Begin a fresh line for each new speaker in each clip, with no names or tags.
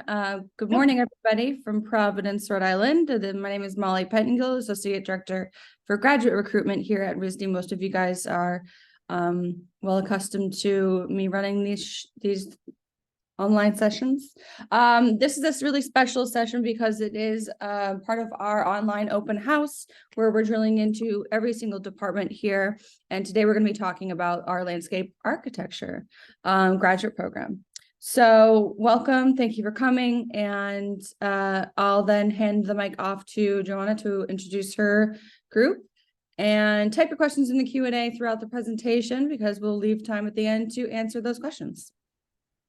Good morning, everybody from Providence, Rhode Island. My name is Molly Pettingill, Associate Director for Graduate Recruitment here at RISD. Most of you guys are well accustomed to me running these online sessions. This is this really special session because it is part of our online open house where we're drilling into every single department here. And today we're going to be talking about our landscape architecture graduate program. So welcome, thank you for coming, and I'll then hand the mic off to Johanna to introduce her group, and type your questions in the Q&A throughout the presentation because we'll leave time at the end to answer those questions.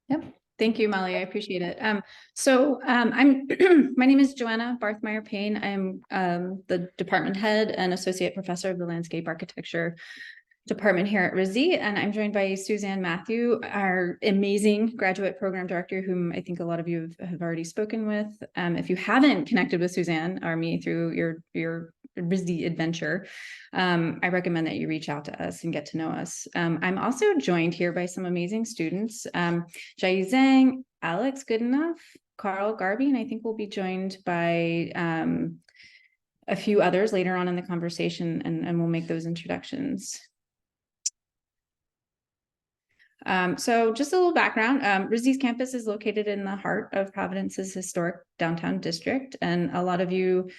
Yep. Thank you, Molly. I appreciate it. I'm my name is Johanna Barthaier-Payne. I'm the department head and associate professor of the landscape architecture department here at RISD, and I'm joined by Suzanne Mathew, our amazing graduate program director, whom I think a lot of you have already spoken with. If you haven't connected with Suzanne or me through your RISD adventure, I recommend that you reach out to us and get to know us. I'm also joined here by some amazing students, Jai Zhang, Alex Goodenough, Carl Garby, and I think we'll be joined by a few others later on in the conversation, and we'll make those introductions. So just a little background, RISD's campus is located in the heart of Providence's historic downtown district. And a lot of you,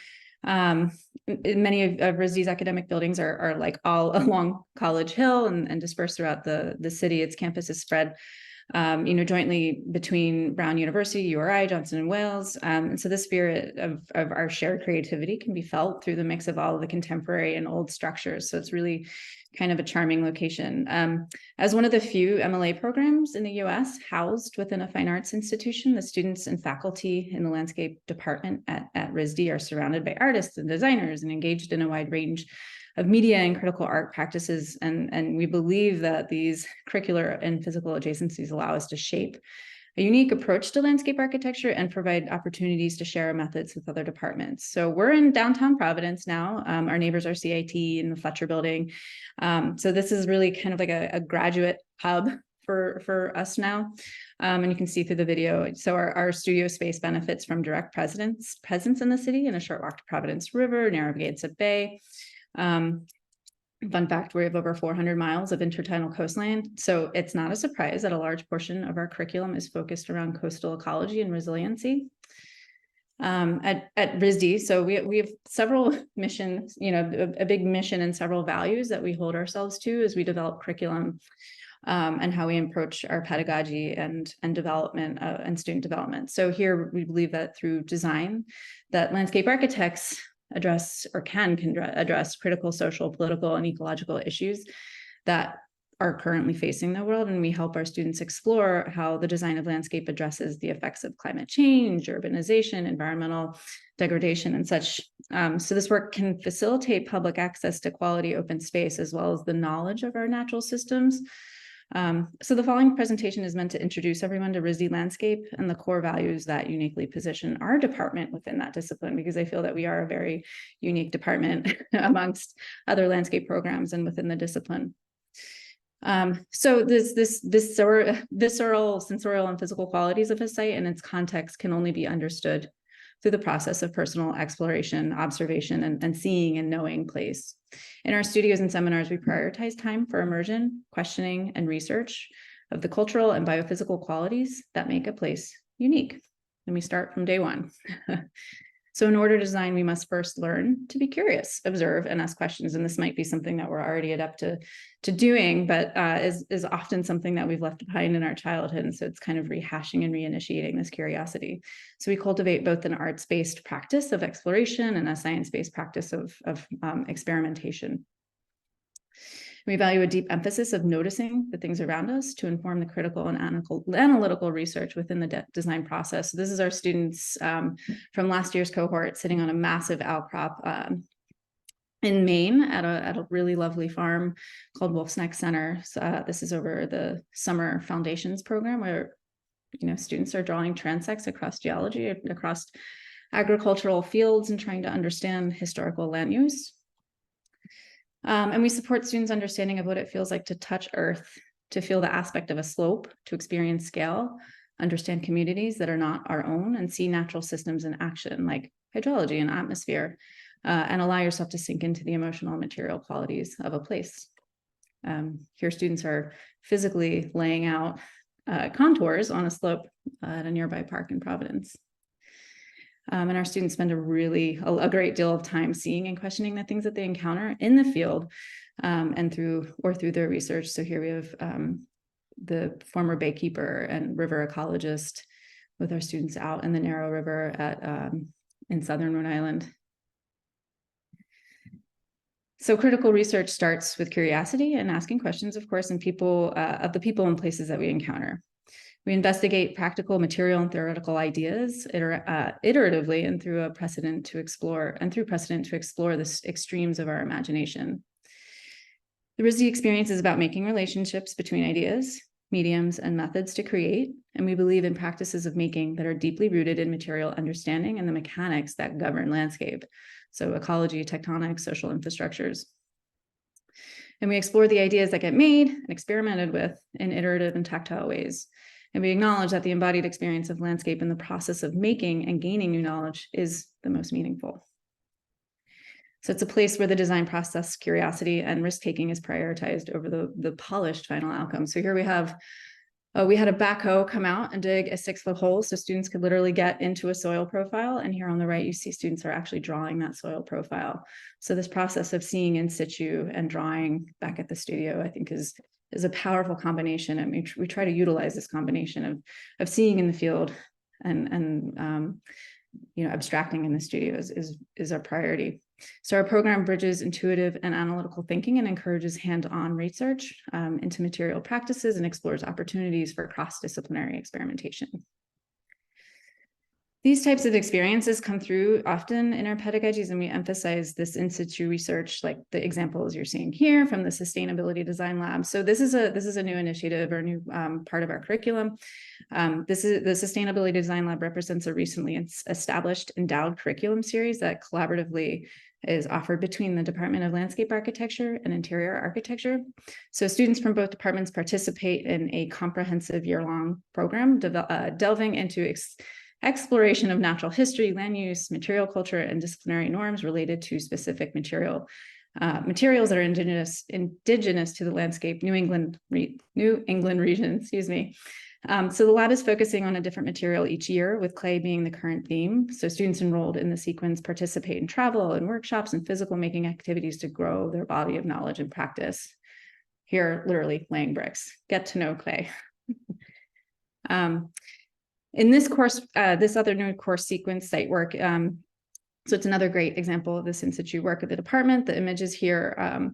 many of RISD's academic buildings are like all along College Hill and dispersed throughout the city. Its campus is spread jointly between Brown University, URI, Johnson & Wales. And so the spirit of our shared creativity can be felt through the mix of all of the contemporary and old structures. So it's really kind of a charming location. As one of the few MLA programs in the US housed within a fine arts institution, the students and faculty in the landscape department at RISD are surrounded by artists and designers and engaged in a wide range of media and critical art practices. And we believe that these curricular and physical adjacencies allow us to shape a unique approach to landscape architecture and provide opportunities to share our methods with other departments. So we're in downtown Providence now. Our neighbors are CIT in the Fletcher building. So this is really kind of like a graduate hub for us now. And you can see through the video. So our studio space benefits from direct presence in the city and a short walk to Providence River, Narragansett Bay. Fun fact, we have over 400 miles of intertidal coastline. So it's not a surprise that a large portion of our curriculum is focused around coastal ecology and resiliency. At RISD, so we have several missions, a big mission and several values that we hold ourselves to as we develop curriculum and how we approach our pedagogy and development and student development. So here we believe that through design, that landscape architects can address critical social, political, and ecological issues that are currently facing the world. And we help our students explore how the design of landscape addresses the effects of climate change, urbanization, environmental degradation, and such. So this work can facilitate public access to quality open space, as well as the knowledge of our natural systems. So the following presentation is meant to introduce everyone to RISD landscape and the core values that uniquely position our department within that discipline, because I feel that we are a very unique department amongst other landscape programs and within the discipline. So this visceral, sensorial, and physical qualities of a site and its context can only be understood through the process of personal exploration, observation, and seeing and knowing place. In our studios and seminars, we prioritize time for immersion, questioning, and research of the cultural and biophysical qualities that make a place unique. And we start from day one. So in order to design, we must first learn to be curious, observe, and ask questions. And this might be something that we're already adept to doing, but is often something that we've left behind in our childhood. And so it's kind of rehashing and reinitiating this curiosity. So we cultivate both an arts-based practice of exploration and a science-based practice of experimentation. We value a deep emphasis of noticing the things around us to inform the critical and analytical research within the design process. So this is our students from last year's cohort sitting on a massive outcrop in Maine at a really lovely farm called Wolf's Neck Center. So, this is over the summer foundations program where students are drawing transects across geology, across agricultural fields, and trying to understand historical land use. And we support students' understanding of what it feels like to touch earth, to feel the aspect of a slope, to experience scale, understand communities that are not our own, and see natural systems in action like hydrology and atmosphere, and allow yourself to sink into the emotional and material qualities of a place. Here, students are physically laying out contours on a slope at a nearby park in Providence. And our students spend a great deal of time seeing and questioning the things that they encounter in the field, and through their research. So here we have the former baykeeper and river ecologist with our students out in the narrow river in southern Rhode Island. So critical research starts with curiosity and asking questions, of course, of the people and places that we encounter. We investigate practical, material, and theoretical ideas iteratively and through precedent to explore the extremes of our imagination. The RISD experience is about making relationships between ideas, mediums, and methods to create, and we believe in practices of making that are deeply rooted in material understanding and the mechanics that govern landscape, so ecology, tectonics, social infrastructures. And we explore the ideas that get made and experimented with in iterative and tactile ways. And we acknowledge that the embodied experience of landscape in the process of making and gaining new knowledge is the most meaningful. So it's a place where the design process, curiosity, and risk-taking is prioritized over the polished final outcome. So here we had a backhoe come out and dig a 6-foot hole so students could literally get into a soil profile. And here on the right, you see students are actually drawing that soil profile. So this process of seeing in situ and drawing back at the studio, I think is a powerful combination. And we try to utilize this combination of seeing in the field and abstracting in the studio is our priority. So our program bridges intuitive and analytical thinking and encourages hands-on research into material practices and explores opportunities for cross-disciplinary experimentation. These types of experiences come through often in our pedagogies, and we emphasize this in situ research, like the examples you're seeing here from the Sustainability Design Lab. So this is a new initiative or new part of our curriculum. The Sustainability Design Lab represents a recently established endowed curriculum series that collaboratively is offered between the Department of Landscape Architecture and Interior Architecture. So students from both departments participate in a comprehensive year-long program delving into exploration of natural history, land use, material culture, and disciplinary norms related to specific materials that are indigenous to the landscape New England region, excuse me. So the lab is focusing on a different material each year, with clay being the current theme. So students enrolled in the sequence participate in travel and workshops and physical making activities to grow their body of knowledge and practice. Here, literally laying bricks, get to know clay. In this course, this other new course sequence, site work, so it's another great example of this in situ work of the department. The images here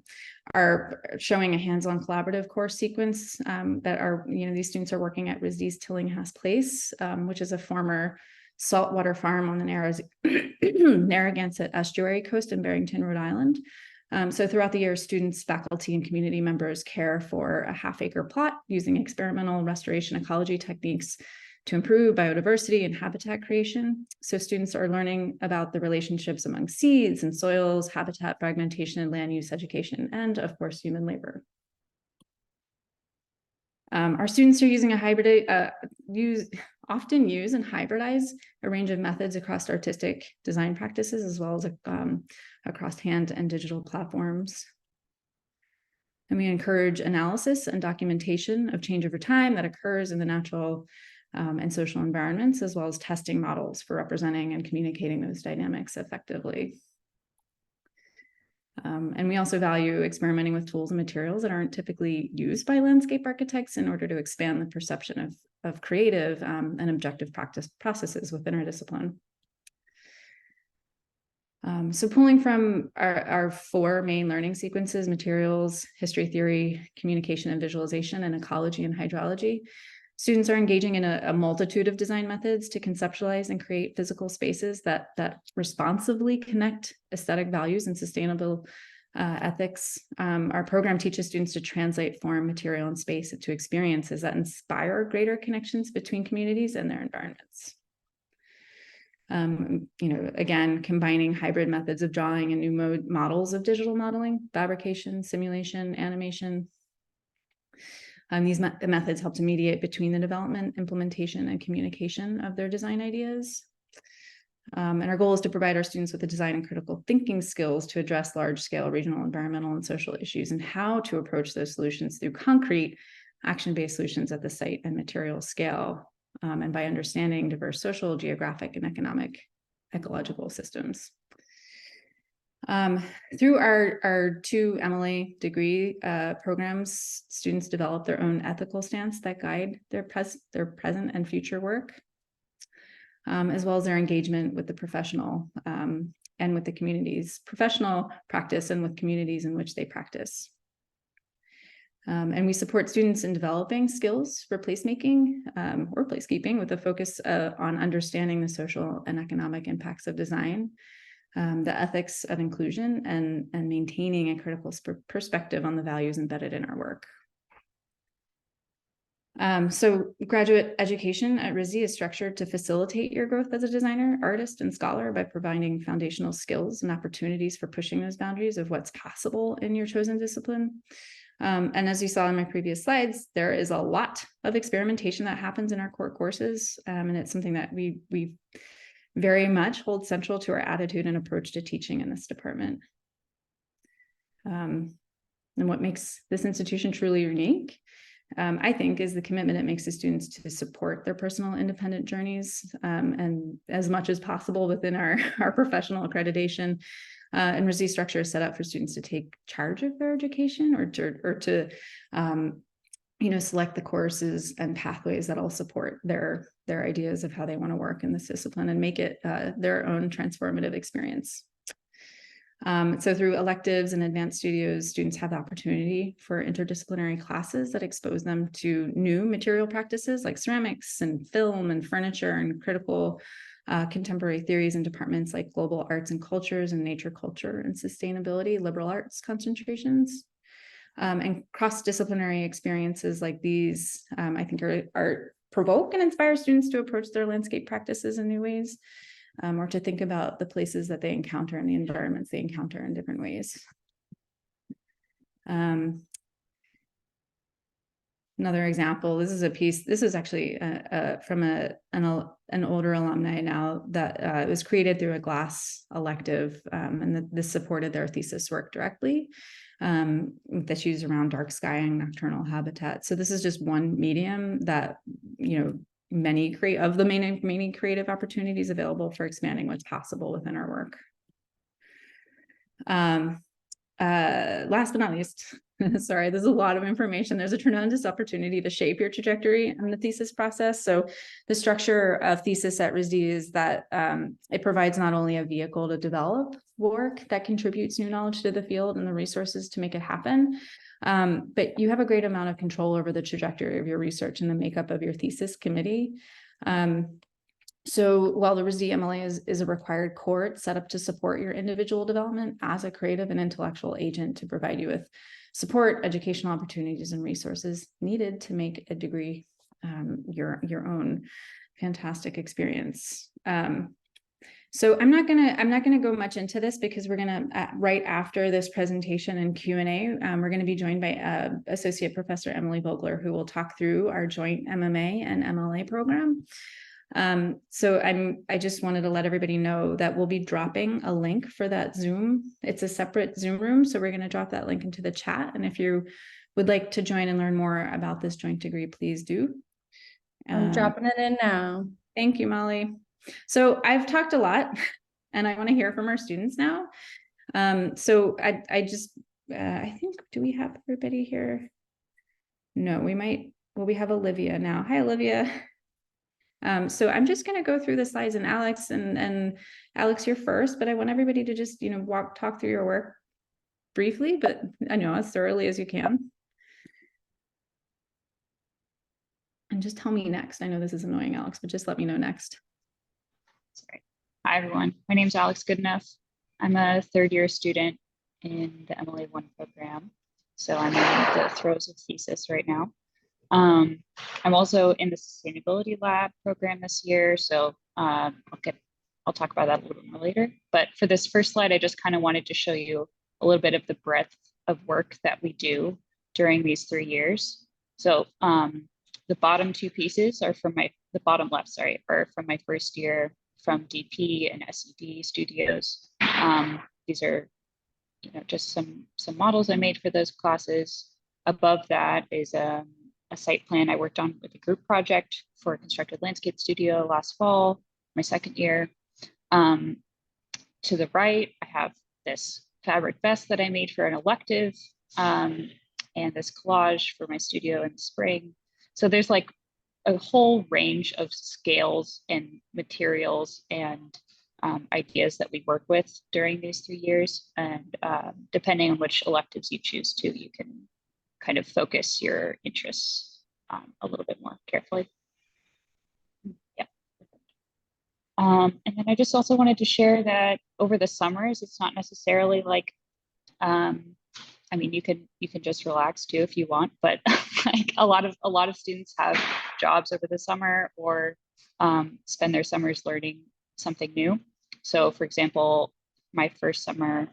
are showing a hands-on collaborative course sequence that are, these students are working at RISD's Tillinghast Place, which is a former saltwater farm on the Narragansett Estuary coast in Barrington, Rhode Island. So throughout the year, students, faculty, and community members care for a half-acre plot using experimental restoration ecology techniques to improve biodiversity and habitat creation. So students are learning about the relationships among seeds and soils, habitat fragmentation, and land use education, and of course, human labor. Our students are using often use and hybridize a range of methods across artistic design practices, as well as across hand and digital platforms. And we encourage analysis and documentation of change over time that occurs in the natural and social environments, as well as testing models for representing and communicating those dynamics effectively. And we also value experimenting with tools and materials that aren't typically used by landscape architects in order to expand the perception of creative and objective processes within our discipline. So pulling from our 4 main learning sequences: materials, history theory, communication and visualization, and ecology and hydrology, students are engaging in a multitude of design methods to conceptualize and create physical spaces that responsively connect aesthetic values and sustainable ethics. Our program teaches students to translate form, material, and space into experiences that inspire greater connections between communities and their environments. Again, combining hybrid methods of drawing and new models of digital modeling, fabrication, simulation, animation. These methods help to mediate between the development, implementation, and communication of their design ideas. And our goal is to provide our students with the design and critical thinking skills to address large-scale regional, environmental, and social issues, and how to approach those solutions through concrete, action-based solutions at the site and material scale, and by understanding diverse social, geographic, and economic ecological systems. Through our 2 MLA degree programs, students develop their own ethical stance that guide their present and future work, as well as their engagement with the professional and with the community's professional practice and with communities in which they practice. And we support students in developing skills for placemaking or placekeeping with a focus on understanding the social and economic impacts of design, the ethics of inclusion, and maintaining a critical perspective on the values embedded in our work. So graduate education at RISD is structured to facilitate your growth as a designer, artist, and scholar by providing foundational skills and opportunities for pushing those boundaries of what's possible in your chosen discipline. And as you saw in my previous slides, there is a lot of experimentation that happens in our core courses, and it's something that we very much hold central to our attitude and approach to teaching in this department. And what makes this institution truly unique, I think, is the commitment it makes to students to support their personal independent journeys, and as much as possible within our professional accreditation. And RISD structure is set up for students to take charge of their education or to select the courses and pathways that'll support their ideas of how they want to work in this discipline and make it their own transformative experience. So through electives and advanced studios, students have the opportunity for interdisciplinary classes that expose them to new material practices like ceramics and film and furniture and critical contemporary theories in departments like global arts and cultures and nature culture and sustainability, liberal arts concentrations. And cross-disciplinary experiences like these, I think are provoke and inspire students to approach their landscape practices in new ways, or to think about the places that they encounter and the environments they encounter in different ways. Another example, this is a piece, this is actually from an older alumni now that was created through a GLASS elective, and this supported their thesis work directly, that's used around dark sky and nocturnal habitat. So this is just one medium that, many creative opportunities available for expanding what's possible within our work. Last but not least, sorry, there's a lot of information. There's a tremendous opportunity to shape your trajectory in the thesis process. So the structure of thesis at RISD is that it provides not only a vehicle to develop work that contributes new knowledge to the field and the resources to make it happen, but you have a great amount of control over the trajectory of your research and the makeup of your thesis committee. So while the RISD MLA is a required core, it's set up to support your individual development as a creative and intellectual agent to provide you with support, educational opportunities, and resources needed to make a degree your own fantastic experience. So I'm not gonna go much into this because we're gonna right after this presentation and Q&A, we're gonna be joined by Associate Professor Emily Vogler, who will talk through our joint MMA and MLA program. So I just wanted to let everybody know that we'll be dropping a link for that Zoom. It's a separate Zoom room, so we're going to drop that link into the chat. And if you would like to join and learn more about this joint degree, please do.
I'm dropping it in now.
Thank you, Molly. So I've talked a lot, and I want to hear from our students now. So I think, do we have everybody here? No, we might. Well, we have Olivia now. Hi, Olivia. So I'm just going to go through the slides, and Alex and Alex, you're first, but I want everybody to just, talk through your work briefly, but I know as thoroughly as you can. And just tell me next. I know this is annoying, Alex, but just let me know next.
Sorry. Hi, everyone. My name is Alex Goodenough. I'm a third-year student in the MLA 1 program. So I'm in the throes of thesis right now. I'm also in the sustainability lab program this year, so I'll talk about that a little bit more later. But for this first slide, I just kind of wanted to show you a little bit of the breadth of work that we do during these 3 years. So the bottom two pieces are from the bottom left, sorry, are from my first year from DP and SED studios. These are, just some models I made for those classes. Above that is a site plan I worked on with a group project for a constructed landscape studio last fall, my second year. To the right, I have this fabric vest that I made for an elective, and this collage for my studio in the spring. So there's like a whole range of scales and materials and ideas that we work with during these 3 years. And depending on which electives you choose to, you can kind of focus your interests a little bit more carefully. Yeah. And then I just also wanted to share that over the summers, it's not necessarily like, I mean, you can just relax too if you want, but like a lot of students have jobs over the summer or spend their summers learning something new. So for example, my first summer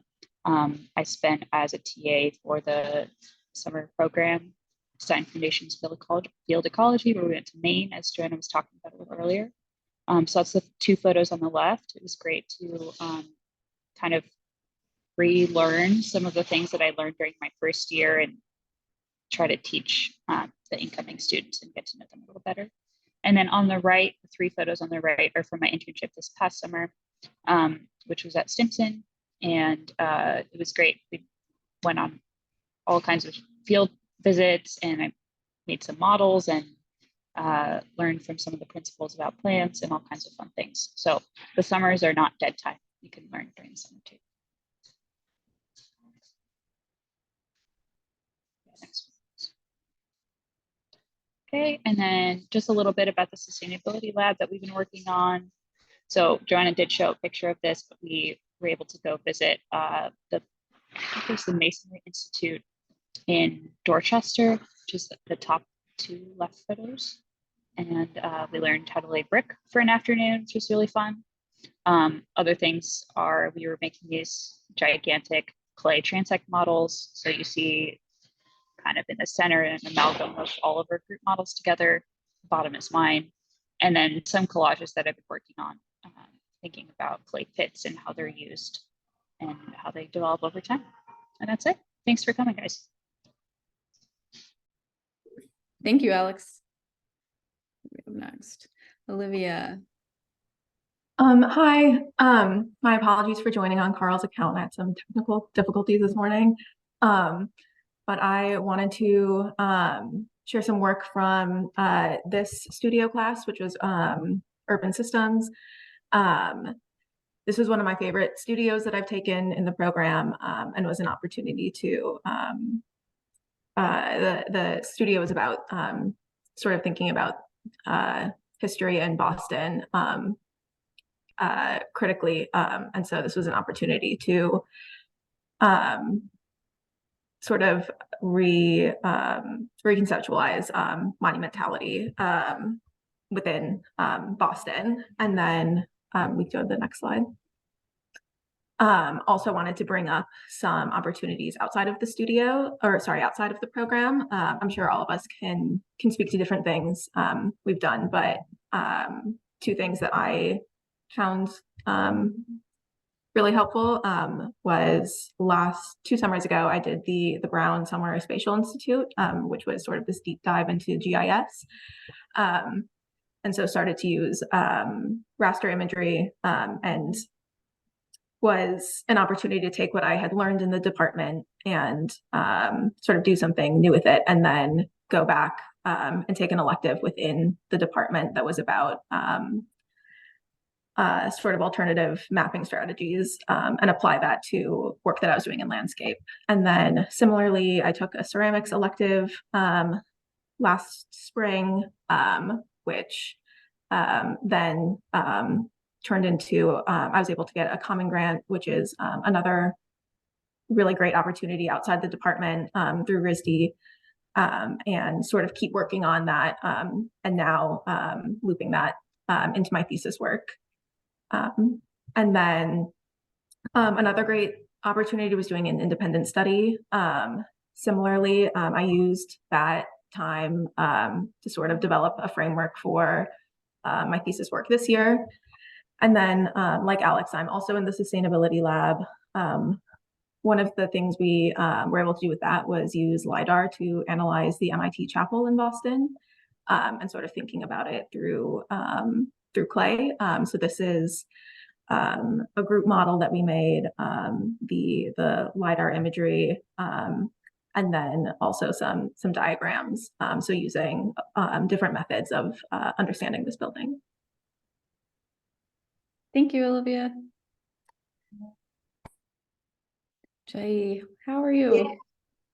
I spent as a TA for the summer program, Design Foundations Field Ecology, where we went to Maine, as Johanna was talking about a little earlier. So that's the two photos on the left. It was great to kind of relearn some of the things that I learned during my first year and try to teach the incoming students and get to know them a little better. And then on the right, the three photos on the right are from my internship this past summer, which was at Stimson. And it was great. We went on all kinds of field visits and I made some models and learned from some of the principles about plants and all kinds of fun things. So the summers are not dead time. You can learn during the summer too. Okay, and then just a little bit about the sustainability lab that we've been working on. So Johanna did show a picture of this, but we were able to go visit the Masonry Institute in Dorchester, which is the top two left photos. And we learned how to lay brick for an afternoon, which was really fun. Other things are we were making these gigantic clay transect models. So you see kind of in the center an amalgam of all of our group models together. The bottom is mine. And then some collages that I've been working on, thinking about clay pits and how they're used and how they develop over time. And that's it. Thanks for coming, guys.
Thank you, Alex. Next, Olivia.
Hi. My apologies for joining on Carl's account. I had some technical difficulties this morning. But I wanted to share some work from this studio class, which was Urban Systems. This was one of my favorite studios that I've taken in the program, and was an opportunity to, the studio was about sort of thinking about history in Boston critically. And so this was an opportunity to sort of reconceptualize monumentality within Boston. And then we go to the next slide. Also wanted to bring up some opportunities outside of the studio, or sorry, outside of the program. I'm sure all of us can speak to different things we've done, but two things that I found really helpful was two summers ago, I did the Brown Summer Spatial Institute, which was sort of this deep dive into GIS. And so started to use raster imagery and was an opportunity to take what I had learned in the department and sort of do something new with it, and then go back and take an elective within the department that was about sort of alternative mapping strategies and apply that to work that I was doing in landscape. And then similarly, I took a ceramics elective last spring, which then turned into, I was able to get a common grant, which is another really great opportunity outside the department through RISD, and sort of keep working on that and now looping that into my thesis work. And then another great opportunity was doing an independent study. Similarly, I used that time to sort of develop a framework for my thesis work this year. And then, like Alex, I'm also in the sustainability lab. One of the things we were able to do with that was use LiDAR to analyze the MIT chapel in Boston, and sort of thinking about it through clay. So this is a group model that we made, the LiDAR imagery, and then also some diagrams. So using different methods of understanding this building.
Thank you, Olivia. Jai, how are you?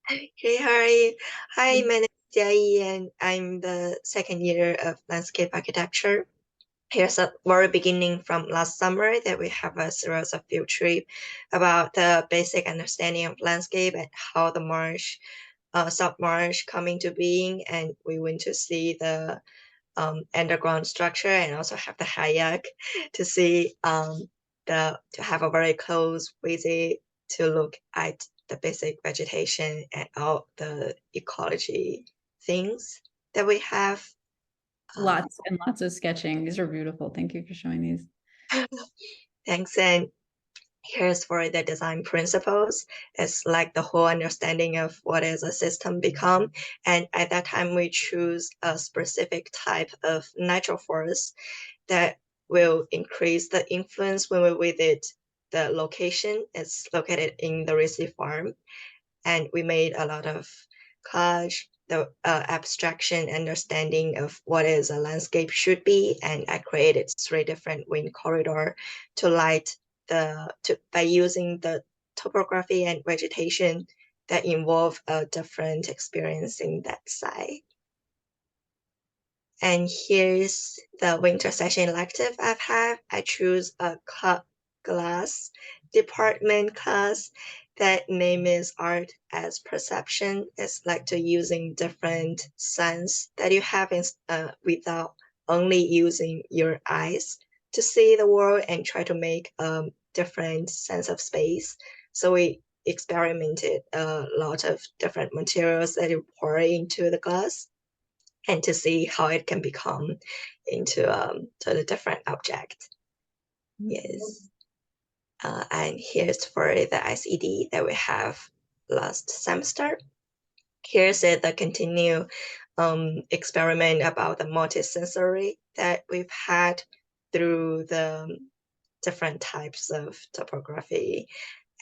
Hey, how are you? Hi, my name is Jai, and I'm the second year of landscape architecture. Here's a very beginning from last summer that we have a series of field trip about the basic understanding of landscape and how the marsh, submarsh come into being, and we went to see the underground structure and also have the kayak to see to have a very close visit to look at the basic vegetation and all the ecology things that we have.
Lots and lots of sketching. These are beautiful. Thank you for showing these.
Thanks. And here's for the design principles. It's like the whole understanding of what is a system become. And at that time, we choose a specific type of natural forest that will increase the influence when we visit the location. It's located in the RISD farm. And we made a lot of collage, the abstraction understanding of what is a landscape should be. And I created 3 different wind corridor to light by using the topography and vegetation that involve a different experience in that site. And here's the winter session elective I've had. I choose a glass department class that name is Art as Perception. It's like to using different sense that you have without only using your eyes to see the world and try to make a different sense of space. So we experimented a lot of different materials that you pour into the glass and to see how it can become into to the different object. Yes. And here's for the ICD that we have last semester. Here's the continued experiment about the multisensory that we've had through the different types of topography.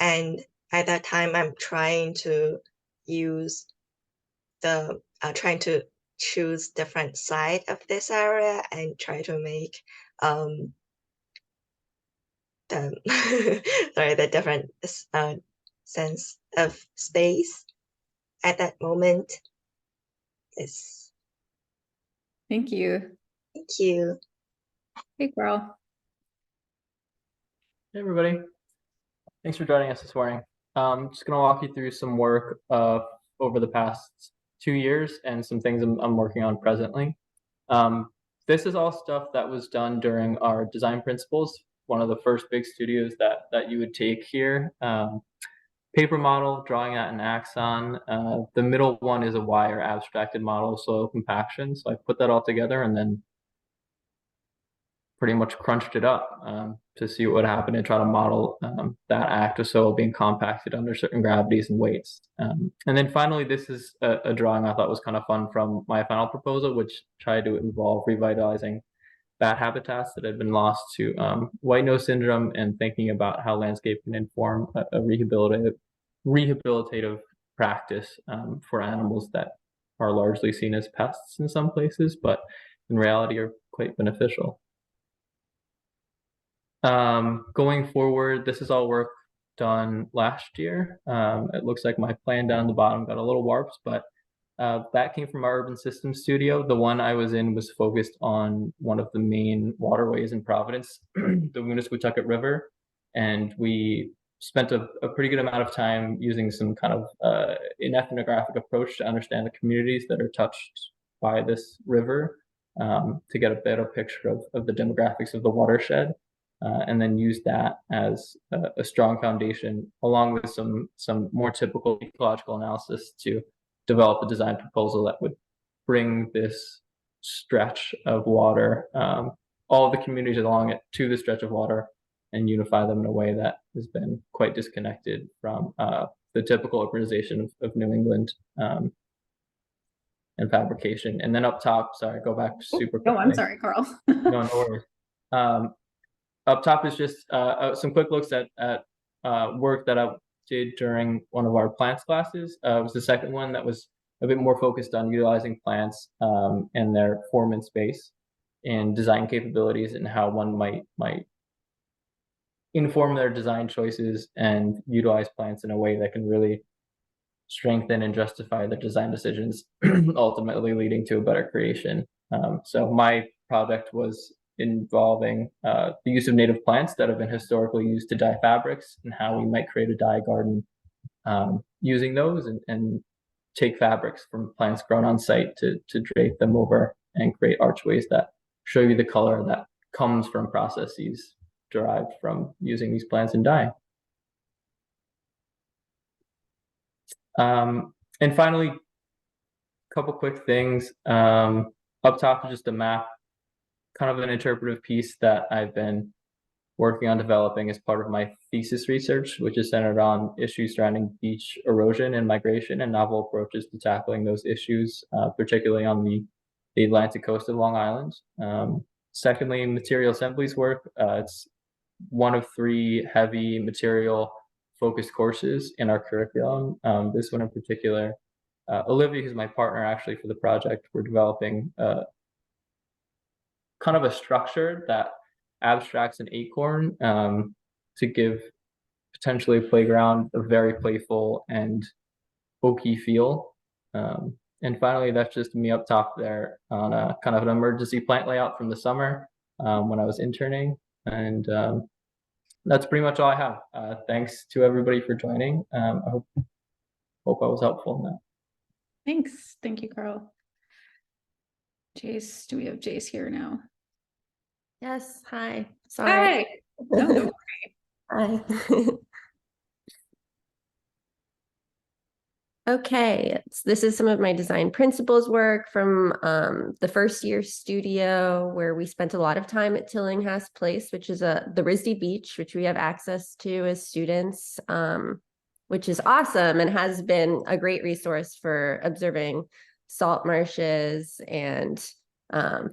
And at that time, I'm trying to use trying to choose different side of this area and try to make the different sense of space at that moment. Yes.
Thank you.
Thank you.
Hey, Carl.
Hey everybody, thanks for joining us this morning. I'm just going to walk you through some work over the past 2 years and some things I'm working on presently. This is all stuff that was done during our design principles, one of the first big studios that you would take here. Paper model, drawing that in Axon. The middle one is a wire abstracted model, soil compaction. So I put that all together and then pretty much crunched it up to see what would happen and try to model that act of soil being compacted under certain gravities and weights. And then finally, this is a drawing I thought was kind of fun from my final proposal, which tried to involve revitalizing bat habitats that had been lost to white nose syndrome and thinking about how landscape can inform a rehabilitative practice for animals that are largely seen as pests in some places, but in reality are quite beneficial. Going forward, this is all work done last year. It looks like my plan down the bottom got a little warped, but that came from our urban systems studio. The one I was in was focused on one of the main waterways in Providence, the Woonasquatucket River. And we spent a pretty good amount of time using some kind of an ethnographic approach to understand the communities that are touched by this river to get a better picture of the demographics of the watershed. And then use that as a strong foundation, along with some more typical ecological analysis to develop a design proposal that would bring this stretch of water, all of the communities along it, to the stretch of water and unify them in a way that has been quite disconnected from the typical urbanization of New England and fabrication. And then up top, sorry, go back super quickly.
Oh, I'm sorry, Carl.
No worries. Up top is just some quick looks at work that I did during one of our plants classes. It was the second one that was a bit more focused on utilizing plants and their form in space and design capabilities, and how one might inform their design choices and utilize plants in a way that can really strengthen and justify their design decisions, ultimately leading to a better creation. So my project was involving the use of native plants that have been historically used to dye fabrics, and how we might create a dye garden using those and take fabrics from plants grown on site to drape them over and create archways that show you the color that comes from processes derived from using these plants in dye. And finally, a couple quick things. Up top is just a map, kind of an interpretive piece that I've been working on developing as part of my thesis research, which is centered on issues surrounding beach erosion and migration and novel approaches to tackling those issues, particularly on the Atlantic coast of Long Island. Secondly, material assemblies work. It's one of 3 heavy material focused courses in our curriculum. This one in particular, Olivia, who's my partner actually for the project, we're developing kind of a structure that abstracts an acorn to give potentially a playground a very playful and oaky feel. And finally, that's just me up top there on a kind of an emergency plant layout from the summer when I was interning. And that's pretty much all I have. Thanks to everybody for joining. I hope I was helpful in that.
Thanks. Thank you, Carl. Jace, do we have Jace here now?
Yes, hi. Sorry.
Hi. No,
Hi. Okay, this is some of my design principles work from the first year studio, where we spent a lot of time at Tillinghast Place, which is the RISD beach, which we have access to as students, which is awesome and has been a great resource for observing salt marshes and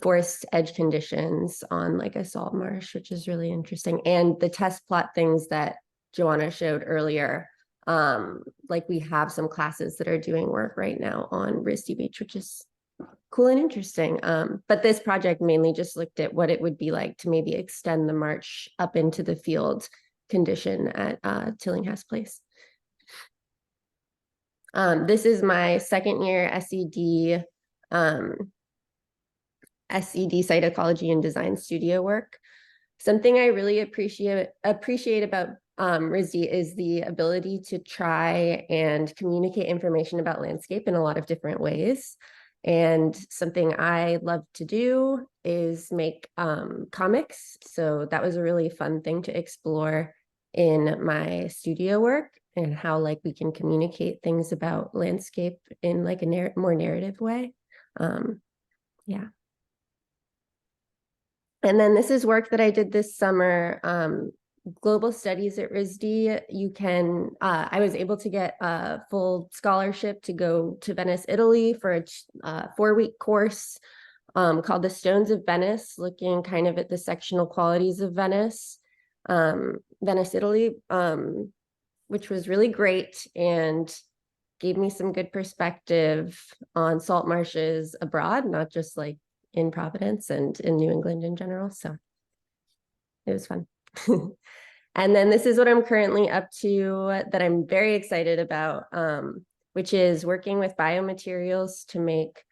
forest edge conditions on like a salt marsh, which is really interesting. And the test plot things that Johanna showed earlier, like we have some classes that are doing work right now on RISD Beach, which is cool and interesting. But this project mainly just looked at what it would be like to maybe extend the march up into the field condition at Tillinghast Place. This is my second year SED site ecology and design studio work. Something I really appreciate about RISD is the ability to try and communicate information about landscape in a lot of different ways. And something I love to do is make comics. So that was a really fun thing to explore in my studio work, and how like we can communicate things about landscape in like a more narrative way. Yeah. And then this is work that I did this summer, global studies at RISD. You can, I was able to get a full scholarship to go to Venice, Italy for a 4-week course called The Stones of Venice, looking kind of at the sectional qualities of Venice, Italy, which was really great and gave me some good perspective on salt marshes abroad, not just like in Providence and in New England in general. So it was fun. And then this is what I'm currently up to that I'm very excited about, which is working with biomaterials to make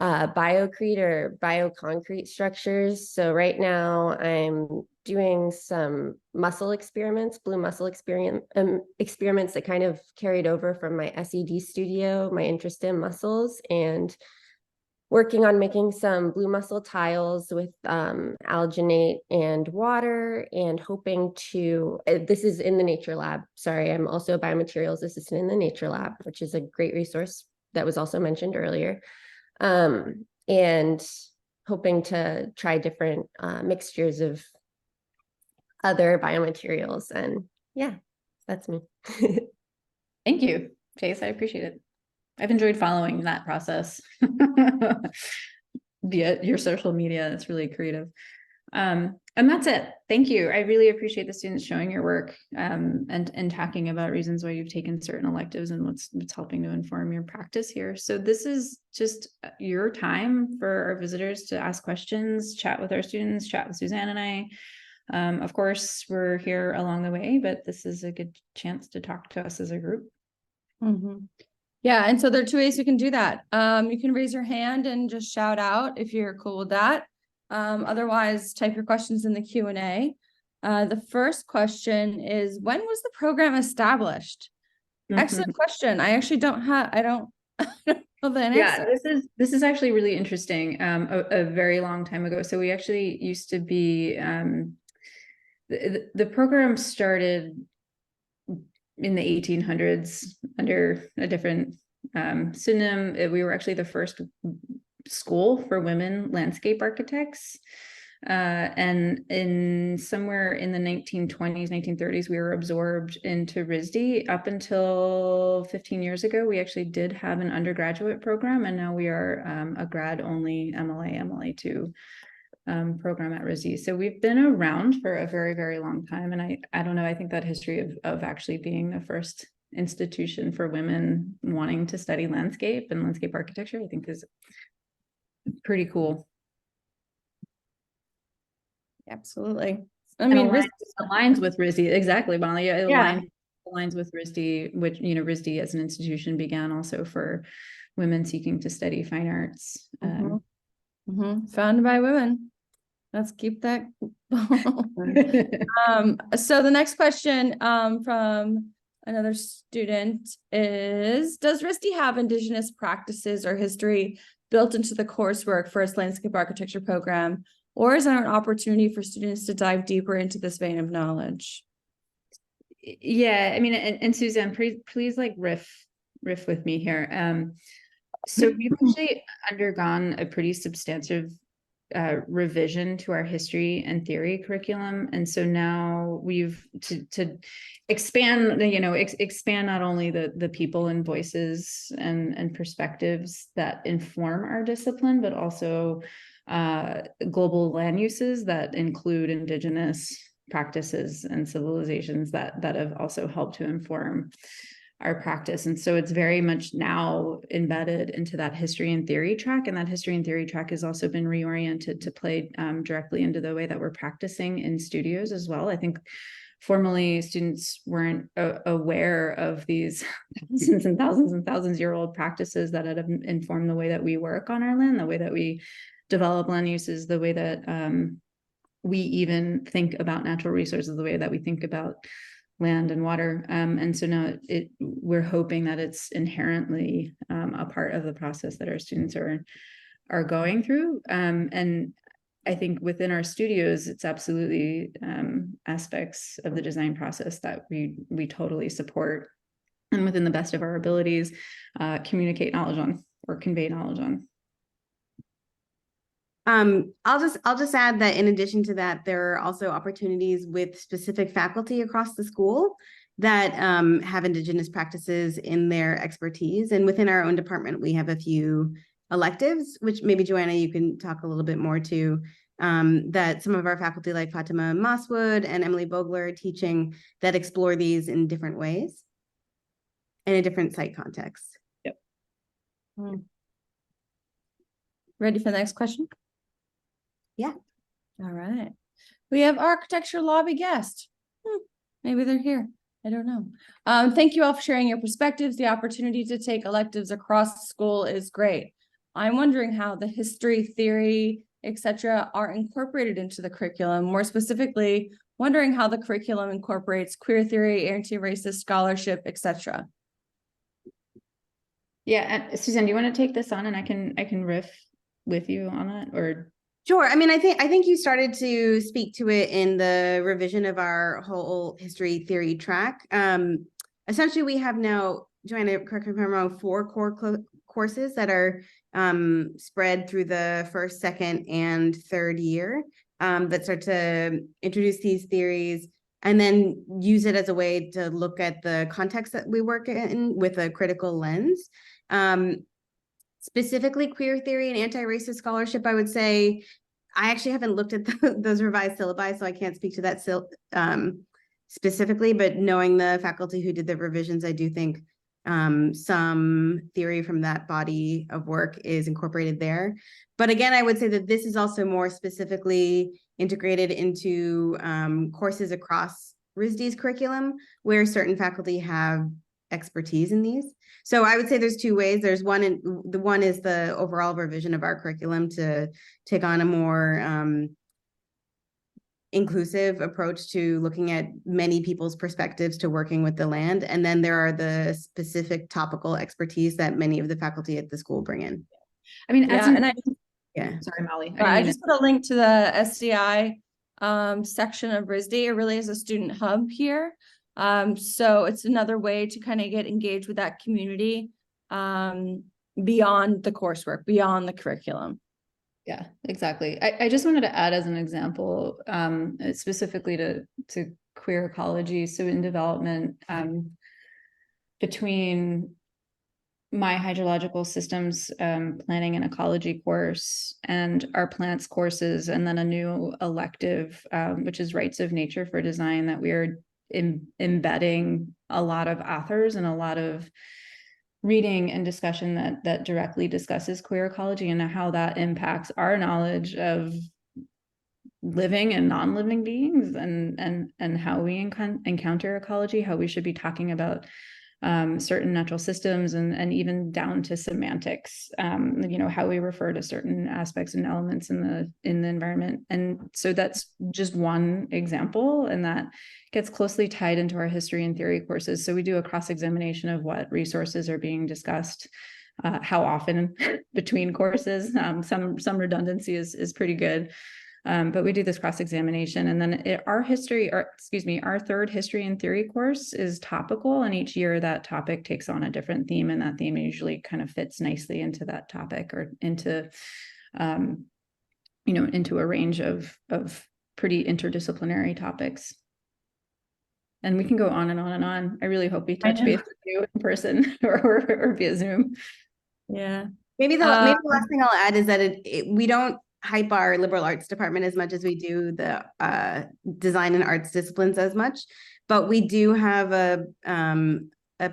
biocrete or bioconcrete structures. So right now I'm doing some muscle experiments, blue muscle experiments that kind of carried over from my SED studio, my interest in mussels, and working on making some blue mussel tiles with alginate and water, and hoping to, this is in the nature lab. Sorry, I'm also a biomaterials assistant in the nature lab, which is a great resource that was also mentioned earlier. And hoping to try different mixtures of other biomaterials. And yeah, that's me.
Thank you, Chase. I appreciate it. I've enjoyed following that process via your social media. It's really creative. And that's it. Thank you. I really appreciate the students showing your work and talking about reasons why you've taken certain electives and what's helping to inform your practice here. So this is just your time for our visitors to ask questions, chat with our students, chat with Suzanne and I. Of course, we're here along the way, but this is a good chance to talk to us as a group.
Yeah, and so there are two ways you can do that. You can raise your hand and just shout out if you're cool with that. Otherwise, type your questions in the Q&A. The first question is, when was the program established? Excellent question. I actually don't have, I don't know the answer.
Yeah, this is actually really interesting. A very long time ago. So we actually used to be, the program started in the 1800s under a different synonym. We were actually the first school for women landscape architects. And in somewhere in the 1920s, 1930s, we were absorbed into RISD. Up until 15 years ago, we actually did have an undergraduate program, and now we are a grad-only MLA, MLA2 program at RISD. So we've been around for a very, very long time. And I don't know, I think that history of actually being the first institution for women wanting to study landscape and landscape architecture, I think is pretty cool.
Absolutely. I mean,
aligns with RISD. Exactly, Molly. It aligns with RISD, which, you know, RISD as an institution began also for women seeking to study fine arts.
Founded by women. Let's keep that. So the next question from another student is, does RISD have Indigenous practices or history built into the coursework for its landscape architecture program? Or is there an opportunity for students to dive deeper into this vein of knowledge?
Yeah, I mean, and Suzanne, please like riff with me here. So we've actually undergone a pretty substantive revision to our history and theory curriculum, and so now we've to expand, you know, expand not only the people and voices and perspectives that inform our discipline, but also global land uses that include Indigenous practices and civilizations that have also helped to inform our practice. And so it's very much now embedded into that history and theory track, and that history and theory track has also been reoriented to play directly into the way that we're practicing in studios as well. I think formerly students weren't aware of these thousands and thousands year old practices that have informed the way that we work on our land, the way that we develop land uses, the way that we even think about natural resources, the way that we think about land and water. And so now we're hoping that it's inherently a part of the process that our students are going through. And I think within our studios, it's absolutely aspects of the design process that we totally support, and within the best of our abilities, communicate knowledge on or convey knowledge on.
I'll just add that in addition to that, there are also opportunities with specific faculty across the school that have Indigenous practices in their expertise. And within our own department, we have a few electives, which maybe Johanna, you can talk a little bit more to, that some of our faculty like Fatima Mosswood and Emily Vogler are teaching that explore these in different ways in a different site context.
Yep.
Ready for the next question?
Yeah.
All right. We have architecture lobby guest. Maybe they're here. I don't know. Thank you all for sharing your perspectives. The opportunity to take electives across school is great. I'm wondering how the history, theory, etc. are incorporated into the curriculum. More specifically, wondering how the curriculum incorporates queer theory, anti-racist scholarship, etc.
Yeah, Suzanne, do you want to take this on, and I can riff with you on it, or?
Sure. I mean, I think you started to speak to it in the revision of our whole history theory track. Essentially, we have now, Joanna, correct me if I'm wrong, 4 core courses that are spread through the first, second, and third year that start to introduce these theories and then use it as a way to look at the context that we work in with a critical lens. Specifically queer theory and anti-racist scholarship, I would say, I actually haven't looked at those revised syllabi, so I can't speak to that specifically, but knowing the faculty who did the revisions, I do think some theory from that body of work is incorporated there. But again, I would say that this is also more specifically integrated into courses across RISD's curriculum where certain faculty have expertise in these. So I would say there's two ways. There's one, the one is the overall revision of our curriculum to take on a more inclusive approach to looking at many people's perspectives to working with the land. And then there are the specific topical expertise that many of the faculty at the school bring in.
I mean,
Yeah, and
sorry, Molly.
I just put a link to the SCI section of RISD. It really is a student hub here. So it's another way to kind of get engaged with that community beyond the coursework, beyond the curriculum.
Yeah, exactly. I just wanted to add as an example, specifically to queer ecology. So in development, between my hydrological systems planning and ecology course and our plants courses, and then a new elective, which is rights of nature for design, that we are embedding a lot of authors and a lot of reading and discussion that directly discusses queer ecology and how that impacts our knowledge of living and non-living beings and how we encounter ecology, how we should be talking about certain natural systems and even down to semantics, how we refer to certain aspects and elements in the environment. And so that's just one example, and that gets closely tied into our history and theory courses. So we do a cross-examination of what resources are being discussed, how often between courses. Some redundancy is pretty good. But we do this cross-examination, and then our third history and theory course is topical, and each year that topic takes on a different theme, and that theme usually kind of fits nicely into that topic or into a range of pretty interdisciplinary topics. And we can go on and on and on. I really hope we touch base with you in person or via Zoom.
Yeah.
Maybe the last thing I'll add is that we don't hype our liberal arts department as much as we do the design and arts disciplines as much, but we do have a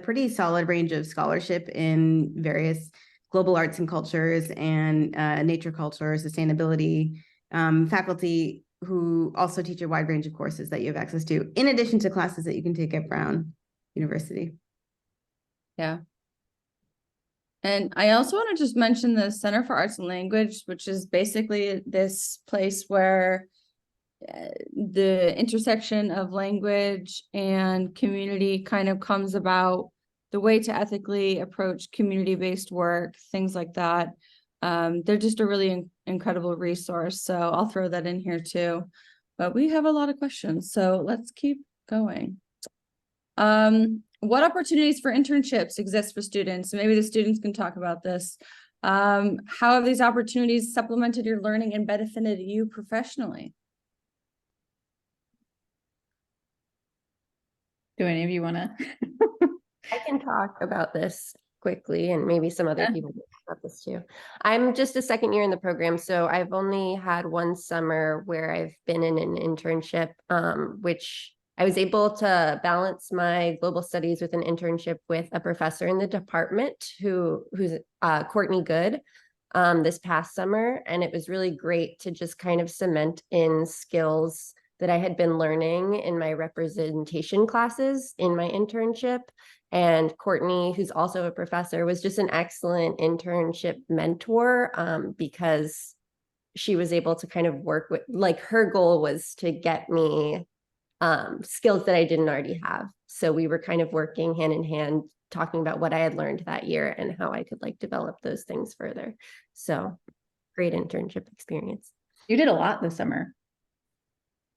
pretty solid range of scholarship in various global arts and cultures and nature culture, sustainability faculty who also teach a wide range of courses that you have access to, in addition to classes that you can take at Brown University.
Yeah. And I also want to just mention the Center for Arts and Language, which is basically this place where the intersection of language and community kind of comes about, the way to ethically approach community-based work, things like that. They're just a really incredible resource. So I'll throw that in here too. But we have a lot of questions, so let's keep going. What opportunities for internships exist for students? Maybe the students can talk about this. How have these opportunities supplemented your learning and benefited you professionally?
Do any of you want to?
I can talk about this quickly, and maybe some other people can talk about this too. I'm just a second year in the program, so I've only had one summer where I've been in an internship, which I was able to balance my global studies with an internship with a professor in the department who's Courtney Good this past summer. And it was really great to just kind of cement in skills that I had been learning in my representation classes in my internship. And Courtney, who's also a professor, was just an excellent internship mentor because she was able to kind of work with, like, her goal was to get me skills that I didn't already have. So we were kind of working hand in hand, talking about what I had learned that year and how I could like develop those things further. So great internship experience.
You did a lot this summer.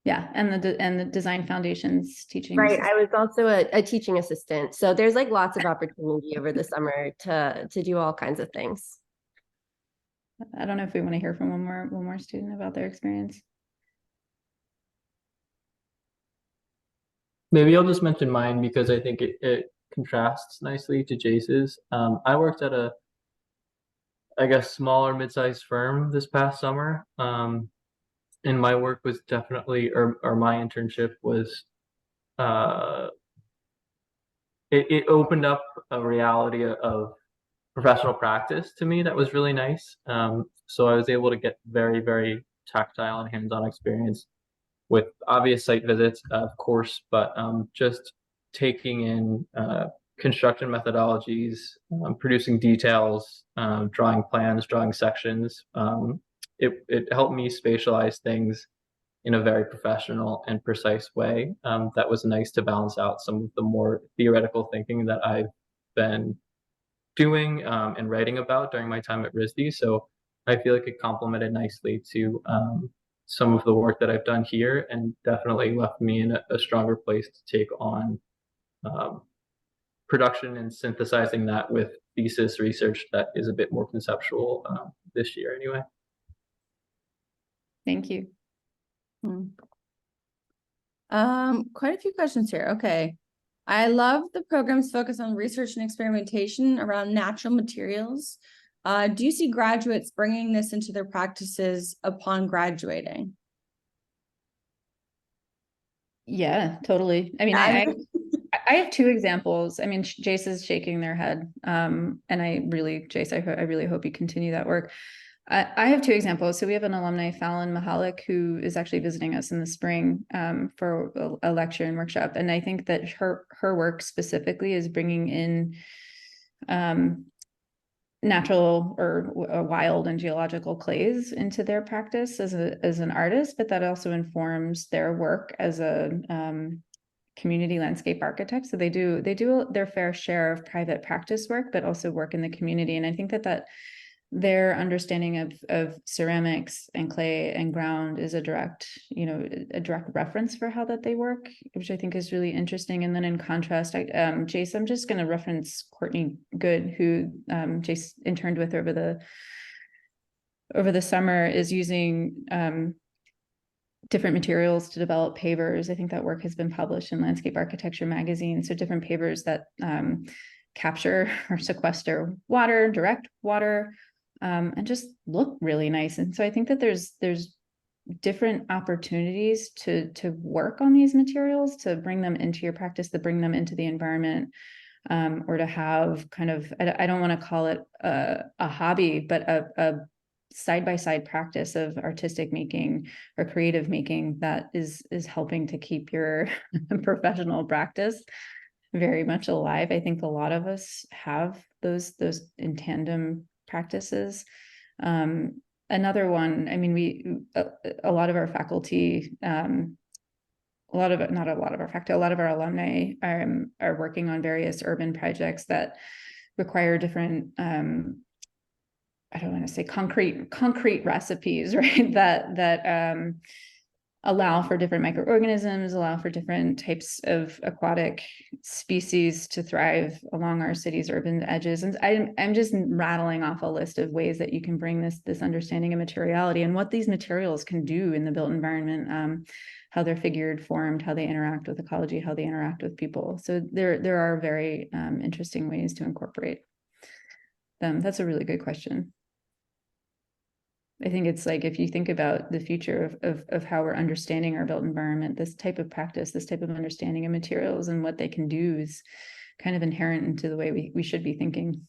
Yeah, and the Design Foundation's teaching.
Right, I was also a teaching assistant. So there's like lots of opportunity over the summer to do all kinds of things.
I don't know if we want to hear from one more student about their experience.
Maybe I'll just mention mine because I think it contrasts nicely to Jace's. I worked at a, I guess, smaller mid-sized firm this past summer. And my work was definitely, or my internship was, it opened up a reality of professional practice to me that was really nice. So I was able to get very, very tactile and hands-on experience with obvious site visits, of course, but just taking in construction methodologies, producing details, drawing plans, drawing sections. It helped me spatialize things in a very professional and precise way. That was nice to balance out some of the more theoretical thinking that I've been doing and writing about during my time at RISD. So I feel like it complemented nicely to some of the work that I've done here, and definitely left me in a stronger place to take on production and synthesizing that with thesis research that is a bit more conceptual this year anyway.
Thank you.
Quite a few questions here. Okay. I love the program's focus on research and experimentation around natural materials. Do you see graduates bringing this into their practices upon graduating?
Yeah, totally. I mean, I have two examples. I mean, Jace is shaking their head. And Jace, I really hope you continue that work. I have two examples. So we have an alumni, Fallon Mahalik, who is actually visiting us in the spring for a lecture and workshop. And I think that her work specifically is bringing in natural or wild and geological clays into their practice as an artist, but that also informs their work as a community landscape architect. So they do their fair share of private practice work, but also work in the community. And I think that their understanding of ceramics and clay and ground is a direct reference for how that they work, which I think is really interesting. And then in contrast, Jace, I'm just going to reference Courtney Good, who Jace interned with over the summer, is using different materials to develop pavers. I think that work has been published in Landscape Architecture magazine. So different pavers that capture or sequester water, direct water, and just look really nice. And so I think that there's different opportunities to work on these materials, to bring them into your practice, to bring them into the environment, or to have kind of, I don't want to call it a hobby, but a side-by-side practice of artistic making or creative making that is helping to keep your professional practice very much alive. I think a lot of us have those in tandem practices. Another one, I mean, a lot of our faculty, a lot of our alumni are working on various urban projects that require different, I don't want to say concrete recipes, right? That allow for different microorganisms, allow for different types of aquatic species to thrive along our city's urban edges. And I'm just rattling off a list of ways that you can bring this understanding of materiality and what these materials can do in the built environment, how they're figured, formed, how they interact with ecology, how they interact with people. So there are very interesting ways to incorporate them. That's a really good question. I think it's like, if you think about the future of how we're understanding our built environment, this type of practice, this type of understanding of materials and what they can do is kind of inherent into the way we should be thinking.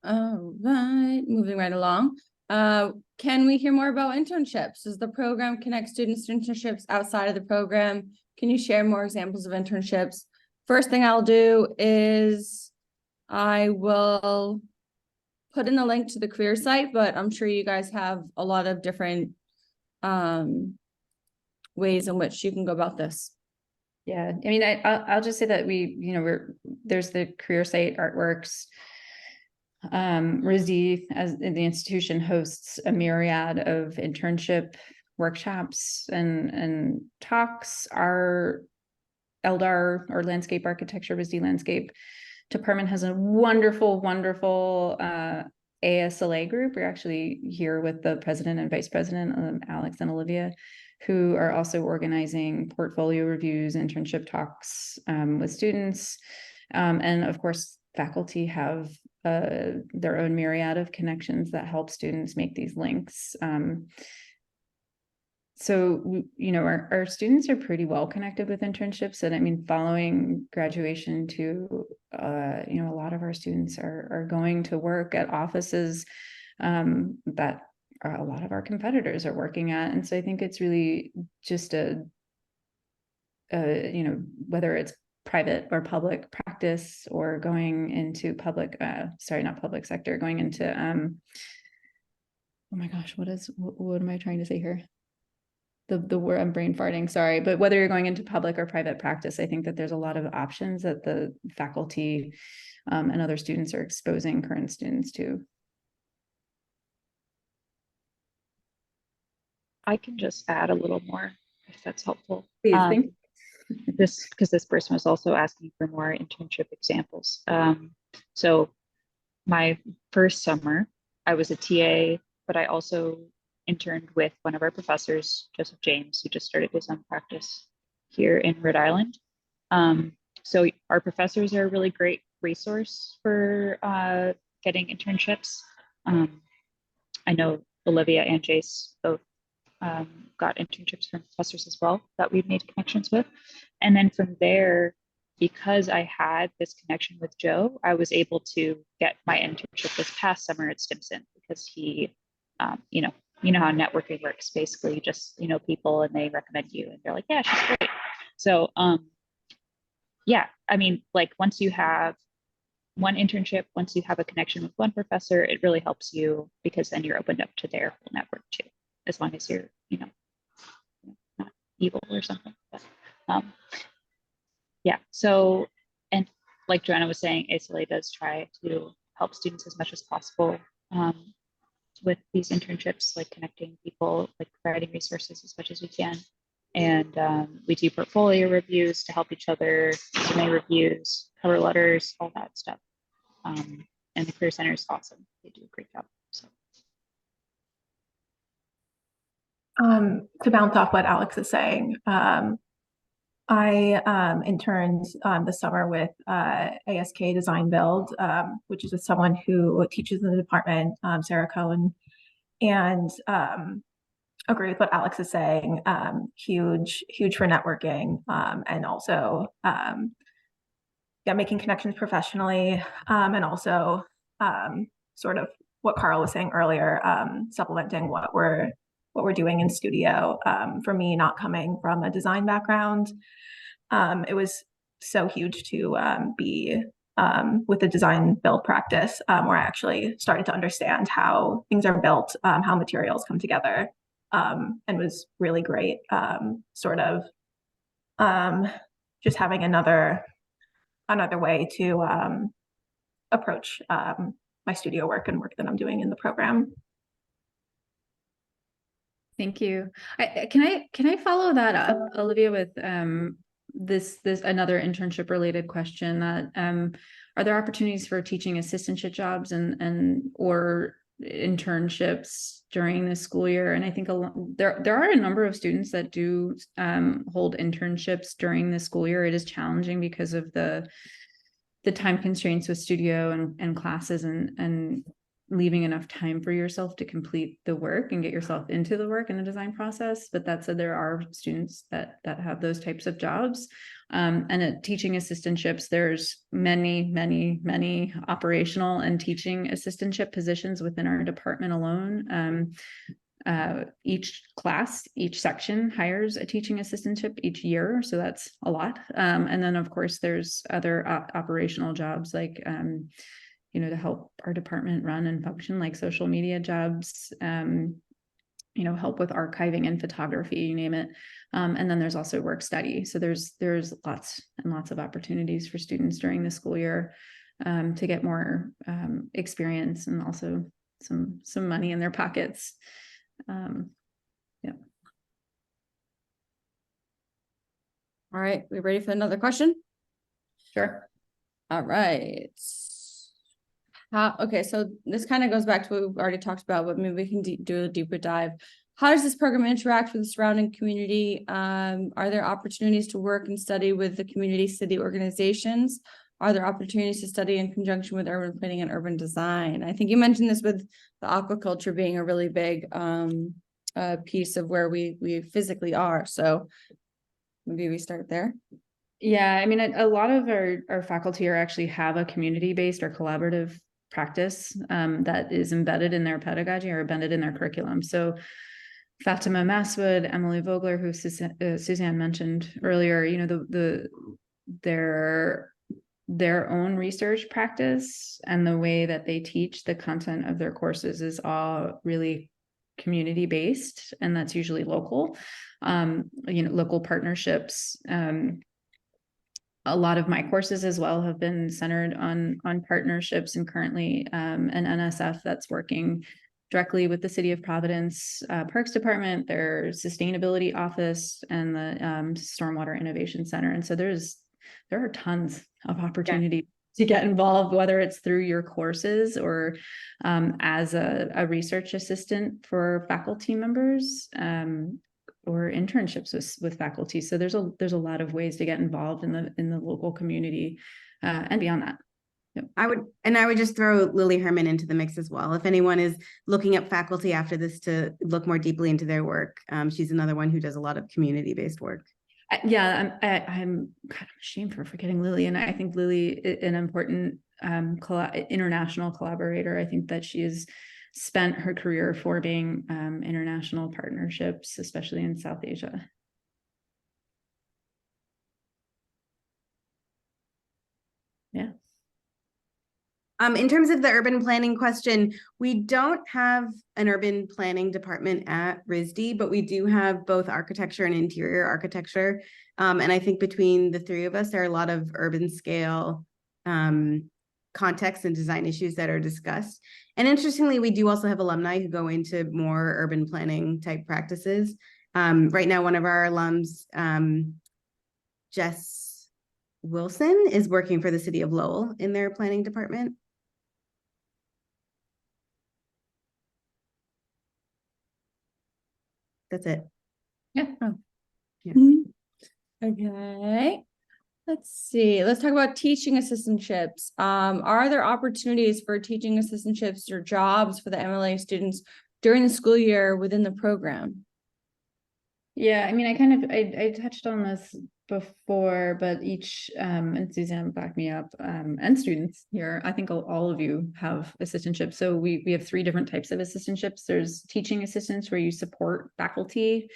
All right, moving right along. Can we hear more about internships? Does the program connect students to internships outside of the program? Can you share more examples of internships? First thing I'll do is I will put in the link to the career site, but I'm sure you guys have a lot of different ways in which you can go about this.
Yeah, I mean, I'll just say that there's the career site, Artworks. RISD as the institution hosts a myriad of internship workshops and talks. Our LDAR, or Landscape Architecture, RISD Landscape, department has a wonderful, wonderful ASLA group. We're actually here with the president and vice president, Alex and Olivia, who are also organizing portfolio reviews, internship talks with students. And of course, faculty have their own myriad of connections that help students make these links. So, you know, our students are pretty well connected with internships. And I mean, following graduation too, you know, a lot of our students are going to work at offices that a lot of our competitors are working at. And so I think it's really just you know, whether it's private or public practice or going into public, sorry, not public sector, going into, oh my gosh, what am I trying to say here? The word, I'm brain farting, sorry, but whether you're going into public or private practice, I think that there's a lot of options that the faculty and other students are exposing current students to.
I can just add a little more if that's helpful.
Please,
Because this person was also asking for more internship examples. So my first summer, I was a TA, but I also interned with one of our professors, Joseph James, who just started his own practice here in Rhode Island. So our professors are a really great resource for getting internships. I know Olivia and Jace both got internships from professors as well that we've made connections with. And then from there, because I had this connection with Joe, I was able to get my internship this past summer at Stimson because he, you know how networking works. Basically, you just, you know, people and they recommend you and they're like, yeah, she's great. So, yeah, I mean, like once you have one internship, once you have a connection with one professor, it really helps you because then you're opened up to their whole network too, as long as you're, you know, not evil or something. But, yeah, so, and like Johanna was saying, ASLA does try to help students as much as possible with these internships, like connecting people, like providing resources as much as we can. And we do portfolio reviews to help each other, resume reviews, cover letters, all that stuff. And the Career Center is awesome. They do a great job. So.
To bounce off what Alex is saying, I interned this summer with ASK Design Build, which is with someone who teaches in the department, Sarah Cohen, and agree with what Alex is saying. Huge for networking, and also yeah, making connections professionally, and also sort of what Carl was saying earlier, supplementing what we're doing in studio. For me, not coming from a design background, it was so huge to be with the design build practice, where I actually started to understand how things are built, how materials come together, and was really great. Sort of just having another way to approach my studio work and work that I'm doing in the program.
Thank you. Can I follow that up, Olivia, with this another internship related question that are there opportunities for teaching assistantship jobs and or internships during the school year? And I think there are a number of students that do hold internships during the school year. It is challenging because of the time constraints with studio and classes and leaving enough time for yourself to complete the work and get yourself into the work in the design process. But that said, there are students that have those types of jobs. And at teaching assistantships, there's many operational and teaching assistantship positions within our department alone. Each class, each section hires a teaching assistantship each year. So that's a lot. And then of course, there's other operational jobs like, you know, to help our department run and function, like social media jobs, you know, help with archiving and photography, you name it. And then there's also work study. So there's lots and lots of opportunities for students during the school year to get more experience and also some money in their pockets. Yeah.
All right, we ready for another question?
Sure.
All right. Okay, so this kind of goes back to what we've already talked about, but maybe we can do a deeper dive. How does this program interact with the surrounding community? Are there opportunities to work and study with the community city organizations? Are there opportunities to study in conjunction with urban planning and urban design? I think you mentioned this with the aquaculture being a really big piece of where we physically are. So maybe we start there.
Yeah, I mean, a lot of our faculty actually have a community-based or collaborative practice that is embedded in their pedagogy or embedded in their curriculum. So Fatima Masswood, Emily Vogler, who Suzanne mentioned earlier, you know, their own research practice and the way that they teach the content of their courses is all really community-based, and that's usually local, you know, local partnerships. A lot of my courses as well have been centered on partnerships, and currently an NSF that's working directly with the City of Providence Parks Department, their sustainability office, and the Stormwater Innovation Center. And so there are tons of opportunity to get involved, whether it's through your courses or as a research assistant for faculty members, or internships with faculty. So there's a lot of ways to get involved in the local community and beyond that. Yep.
I would just throw Lily Herman into the mix as well. If anyone is looking up faculty after this to look more deeply into their work, she's another one who does a lot of community-based work.
Yeah, I'm kind of ashamed for forgetting Lily, and I think Lily, an important international collaborator. I think that she has spent her career forming international partnerships, especially in South Asia. Yeah.
In terms of the urban planning question, we don't have an urban planning department at RISD, but we do have both architecture and interior architecture. And I think between the three of us, there are a lot of urban scale context and design issues that are discussed. And interestingly, we do also have alumni who go into more urban planning type practices. Right now, one of our alums, Jess Wilson, is working for the city of Lowell in their planning department. That's it.
Yeah.
Oh. Yeah.
Okay. Let's see. Let's talk about teaching assistantships. Are there opportunities for teaching assistantships or jobs for the MLA students during the school year within the program?
Yeah, I mean, I touched on this before, but each, and Suzanne backed me up, and students here, I think all of you have assistantships. So we have 3 different types of assistantships. There's teaching assistants where you support faculty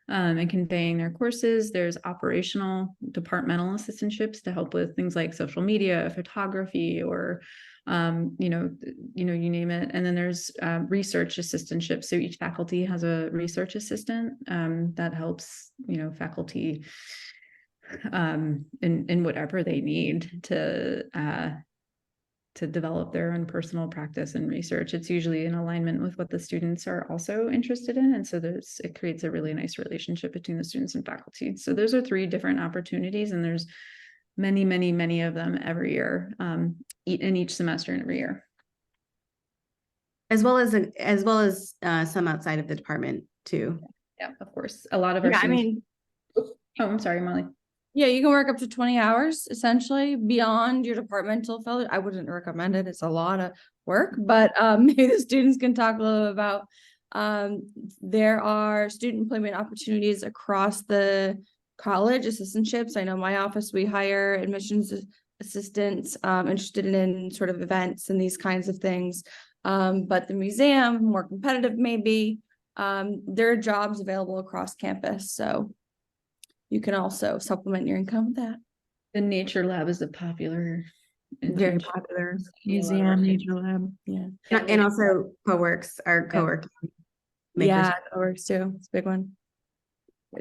and conveying their courses. There's operational departmental assistantships to help with things like social media, photography, or you name it. And then there's research assistantships. So each faculty has a research assistant that helps, faculty in whatever they need to develop their own personal practice and research. It's usually in alignment with what the students are also interested in. And so it creates a really nice relationship between the students and faculty. So those are 3 different opportunities, and there's many, many, many of them every year, in each semester and every year.
As well as some outside of the department too.
Yeah, of course. A lot of our students. I'm sorry, Molly.
Yeah, you can work up to 20 hours essentially beyond your departmental fellow. I wouldn't recommend it. It's a lot of work, but maybe the students can talk a little about there are student employment opportunities across the college, assistantships. I know my office, we hire admissions assistants interested in sort of events and these kinds of things. But the museum, more competitive maybe, there are jobs available across campus. So you can also supplement your income with that.
The nature lab is a very popular
museum nature lab. Yeah.
And also co-works, our co-work.
Yeah, co-works too. It's a big one.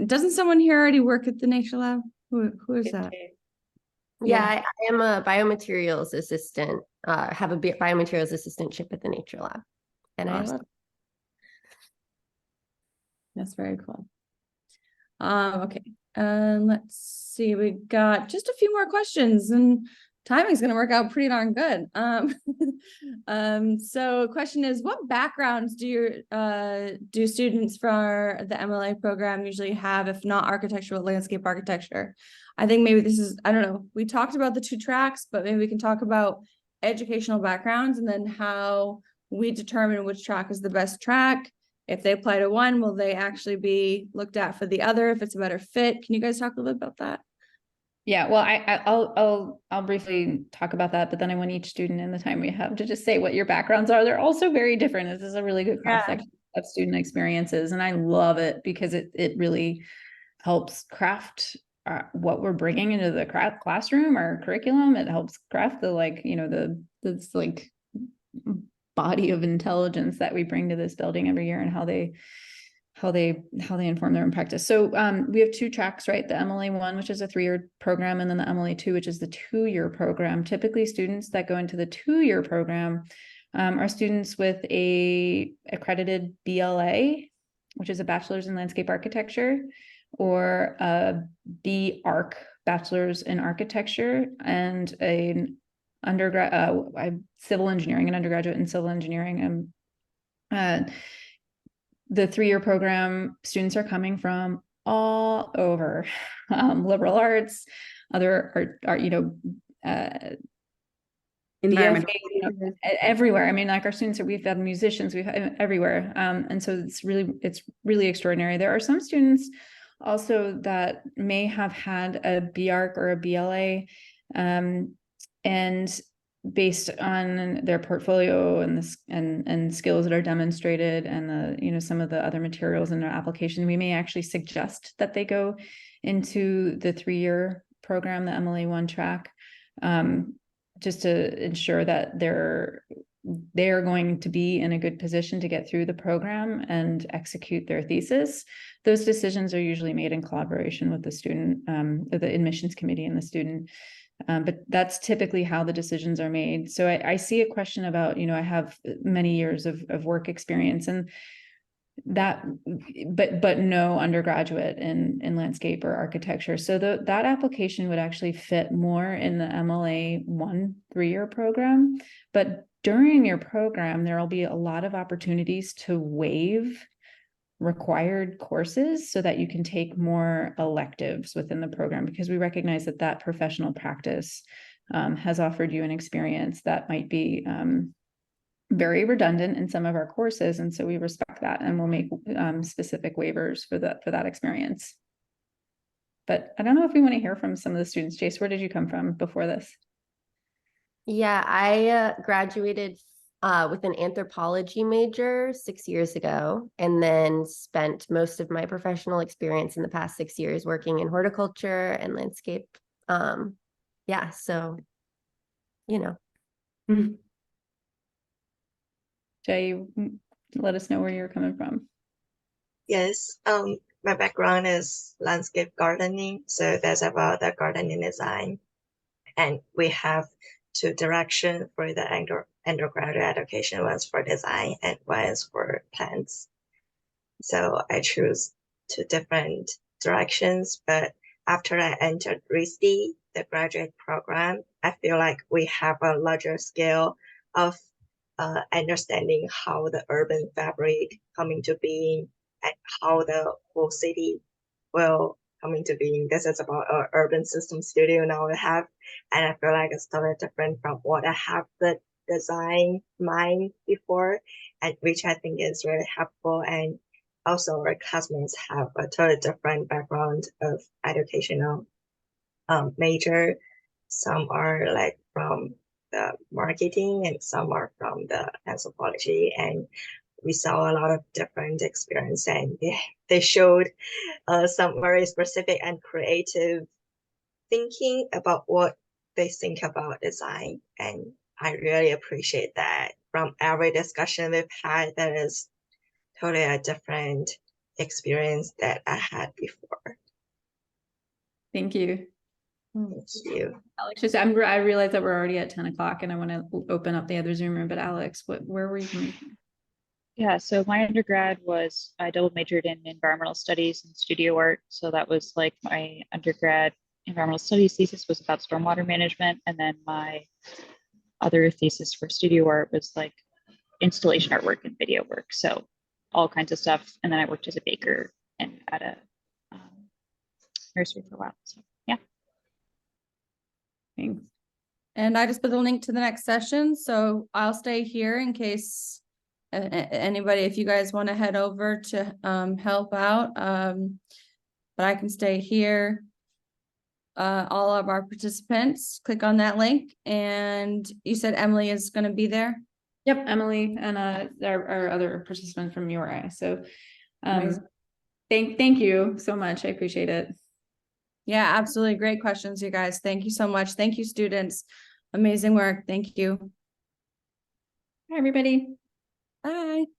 Doesn't someone here already work at the nature lab? Who is that?
Yeah, I am a biomaterials assistant, have a biomaterials assistantship at the nature lab. And
Awesome.
I love it.
That's very cool. Okay. Let's see, we got just a few more questions and timing's gonna work out pretty darn good. So question is, what backgrounds do students for the MLA program usually have, if not architectural, landscape architecture? I think maybe this is, I don't know, we talked about the 2 tracks, but maybe we can talk about educational backgrounds and then how we determine which track is the best track. If they apply to one, will they actually be looked at for the other if it's a better fit? Can you guys talk a little bit about that?
Yeah, well, I'll briefly talk about that, but then I want each student in the time we have to just say what your backgrounds are. They're also very different. This is a really good cross section of student experiences, and I love it because it really helps craft what we're bringing into the classroom, our curriculum. It helps craft the the body of intelligence that we bring to this building every year, and how they inform their own practice. So we have 2 tracks, right? The MLA 1, which is a 3-year program, and then the MLA 2, which is the 2-year program. Typically, students that go into the 2-year program are students with a accredited BLA, which is a bachelor's in landscape architecture, or a BArch, bachelor's in architecture, and an undergrad civil engineering, an undergraduate in civil engineering. The 3-year program, students are coming from all over, liberal arts, other art,
Environmental.
everywhere. I mean, like our students, we've had musicians, we've had everywhere. And so it's really extraordinary. There are some students also that may have had a BArch or a BLA, and based on their portfolio and skills that are demonstrated, and some of the other materials in their application, we may actually suggest that they go into the 3-year program, the MLA 1 track, just to ensure that they're going to be in a good position to get through the program and execute their thesis. Those decisions are usually made in collaboration with the student, the admissions committee and the student. But that's typically how the decisions are made. So I see a question about, I have many years of work experience, and that, but no undergraduate in landscape or architecture. So that application would actually fit more in the MLA 1 3-year program. But during your program, there will be a lot of opportunities to waive required courses so that you can take more electives within the program, because we recognize that professional practice has offered you an experience that might be very redundant in some of our courses. And so we respect that, and we'll make specific waivers for that experience. But I don't know if we want to hear from some of the students. Jace, where did you come from before this?
Yeah, I graduated with an anthropology major 6 years ago, and then spent most of my professional experience in the past 6 years working in horticulture and landscape. Yeah, so,
Jay, let us know where you're coming from.
Yes, my background is landscape gardening, so that's about the gardening design. And we have 2 directions for the undergraduate education. One's for design and one's for plants. So I choose 2 different directions, but after I entered RISD, the graduate program, I feel like we have a larger scale of understanding how the urban fabric come into being and how the whole city will come into being. This is about our urban system studio now we have, and I feel like it's totally different from what I have the design mind before, and which I think is really helpful. And also our classmates have a totally different background of educational major. Some are like from the marketing and some are from the anthropology, and we saw a lot of different experience, and they showed some very specific and creative thinking about what they think about design. And I really appreciate that. From every discussion we've had, that is totally a different experience that I had before.
Thank you.
Thank you.
Alex, I realize that we're already at 10 o'clock and I want to open up the other Zoom room, but Alex, where were you coming from?
Yeah, so my undergrad I double majored in environmental studies and studio art. So that was like my undergrad environmental studies thesis was about stormwater management. And then my other thesis for studio art was like installation artwork and video work. So all kinds of stuff. And then I worked as a baker and at a nursery for a while. So yeah.
Thanks.
And I just put the link to the next session, so I'll stay here in case anybody, if you guys want to head over to help out. But I can stay here. All of our participants, click on that link, and you said Emily is going to be there.
Yep, Emily and our other participant from URI. So
Amazing.
thank you so much. I appreciate it.
Yeah, absolutely. Great questions, you guys. Thank you so much. Thank you, students. Amazing work. Thank you.
Hi, everybody.
Bye.